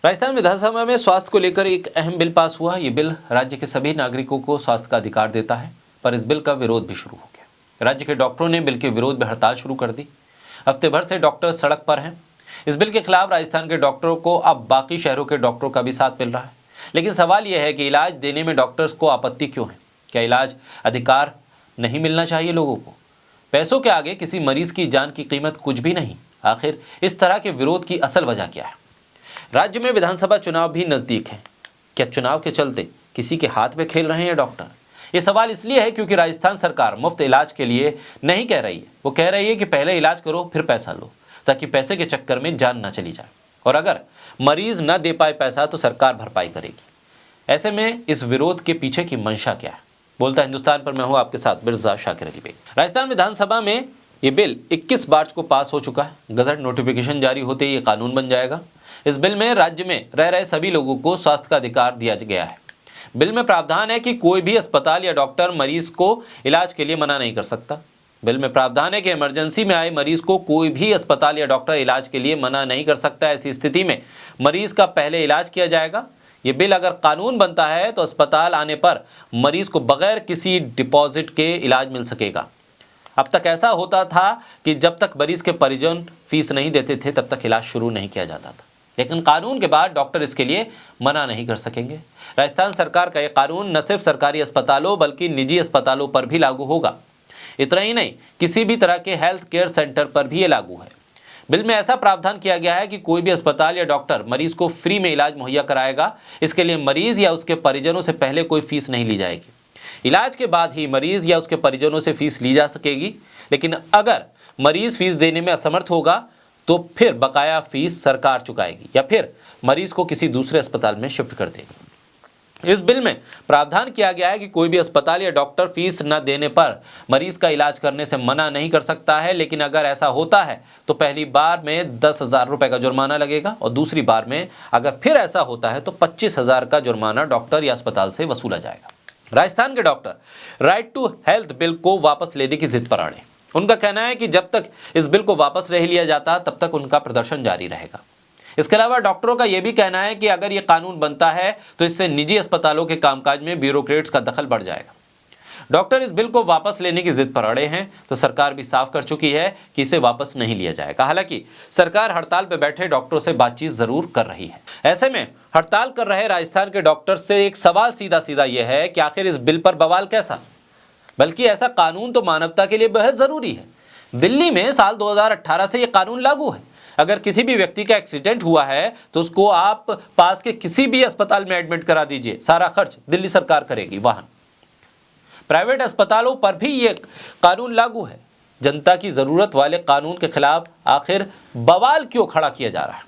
राजस्थान विधानसभा में स्वास्थ्य को लेकर एक अहम बिल पास हुआ। ये बिल राज्य के सभी नागरिकों को स्वास्थ्य का अधिकार देता है, पर इस बिल का विरोध भी शुरू हो गया। राज्य के डॉक्टरों ने बिल के विरोध में हड़ताल शुरू कर दी। हफ्ते भर से डॉक्टर सड़क पर हैं। इस बिल के खिलाफ राजस्थान के डॉक्टरों को अब बाकी शहरों के डॉक्टरों का भी साथ मिल रहा है। लेकिन सवाल यह है कि इलाज देने में डॉक्टर्स को आपत्ति क्यों है? क्या इलाज अधिकार नहीं मिलना चाहिए लोगों को? पैसों के आगे किसी मरीज की जान की कीमत कुछ भी नहीं। आखिर इस तरह के विरोध की असल वजह क्या है? राज्य में विधानसभा चुनाव भी नजदीक है। क्या चुनाव के चलते किसी के हाथ में खेल रहे हैं डॉक्टर? ये सवाल इसलिए है क्योंकि राजस्थान सरकार मुफ्त इलाज के लिए नहीं कह रही है। वो कह रही है कि पहले इलाज करो फिर पैसा लो, ताकि पैसे के चक्कर में जान ना चली जाए। और अगर मरीज न दे पाए पैसा तो सरकार भरपाई करेगी। ऐसे में इस विरोध के पीछे की मंशा क्या है? बोलता हिंदुस्तान पर मैं हूं आपके साथ मिर्जा शाकिर अली बेग। राजस्थान विधानसभा में ये बिल 21 मार्च को पास हो चुका है। गजट नोटिफिकेशन जारी होते ही ये कानून बन जाएगा। इस बिल में राज्य में रह रहे सभी लोगों को स्वास्थ्य का अधिकार दिया गया है। बिल में प्रावधान है कि कोई भी अस्पताल या डॉक्टर मरीज को इलाज के लिए मना नहीं कर सकता। बिल में प्रावधान है कि इमरजेंसी में आए मरीज को कोई भी अस्पताल या डॉक्टर इलाज के लिए मना नहीं कर सकता। ऐसी स्थिति में मरीज का पहले इलाज किया जाएगा। ये बिल अगर कानून बनता है तो अस्पताल आने पर मरीज को बगैर किसी डिपॉजिट के इलाज मिल सकेगा। अब तक ऐसा होता था कि जब तक मरीज के परिजन फीस नहीं देते थे तब तक इलाज शुरू नहीं किया जाता था। लेकिन कानून के बाद डॉक्टर इसके लिए मना नहीं कर सकेंगे। राजस्थान सरकार का यह कानून न सिर्फ सरकारी अस्पतालों बल्कि निजी अस्पतालों पर भी लागू होगा। इतना ही नहीं, किसी भी तरह के हेल्थ केयर सेंटर पर भी ये लागू है। बिल में ऐसा प्रावधान किया गया है कि कोई भी अस्पताल या डॉक्टर मरीज को फ्री में इलाज मुहैया कराएगा। इसके लिए मरीज या उसके परिजनों से पहले कोई फीस नहीं ली जाएगी। इलाज के बाद ही मरीज या उसके परिजनों से फीस ली जा सकेगी। लेकिन अगर मरीज फीस देने में असमर्थ होगा तो फिर बकाया फीस सरकार चुकाएगी या फिर मरीज को किसी दूसरे अस्पताल में शिफ्ट कर देगी। इस बिल में प्रावधान किया गया है कि कोई भी अस्पताल या डॉक्टर फीस न देने पर मरीज का इलाज करने से मना नहीं कर सकता है। लेकिन अगर ऐसा होता है तो पहली बार में 10,000 रुपए का जुर्माना लगेगा और दूसरी बार में अगर फिर ऐसा होता है तो 25,000 का जुर्माना डॉक्टर या अस्पताल से वसूला जाएगा। राजस्थान के doctor right to health bill को वापस लेने की जिद पर अड़े। उनका कहना है कि जब तक इस बिल को वापस नहीं लिया जाता तब तक उनका प्रदर्शन जारी रहेगा। इसके अलावा डॉक्टरों का यह भी कहना है कि अगर ये कानून बनता है तो इससे निजी अस्पतालों के कामकाज में ब्यूरोक्रेट्स का दखल बढ़ जाएगा। डॉक्टर इस बिल को वापस लेने की जिद पर अड़े हैं तो सरकार भी साफ कर चुकी है कि इसे वापस नहीं लिया जाएगा। हालांकि सरकार हड़ताल पर बैठे डॉक्टरों से बातचीत जरूर कर रही है। ऐसे में हड़ताल कर रहे राजस्थान के डॉक्टर से एक सवाल सीधा सीधा यह है कि आखिर इस बिल पर बवाल कैसा? बल्कि ऐसा कानून तो मानवता के लिए बेहद जरूरी है। दिल्ली में साल 2018 से यह कानून लागू है। अगर किसी भी व्यक्ति का एक्सीडेंट हुआ है तो उसको आप पास के किसी भी अस्पताल में एडमिट करा दीजिए, सारा खर्च दिल्ली सरकार करेगी। वाहन प्राइवेट अस्पतालों पर भी यह कानून लागू है। जनता की जरूरत वाले कानून के खिलाफ आखिर बवाल क्यों खड़ा किया जा रहा है?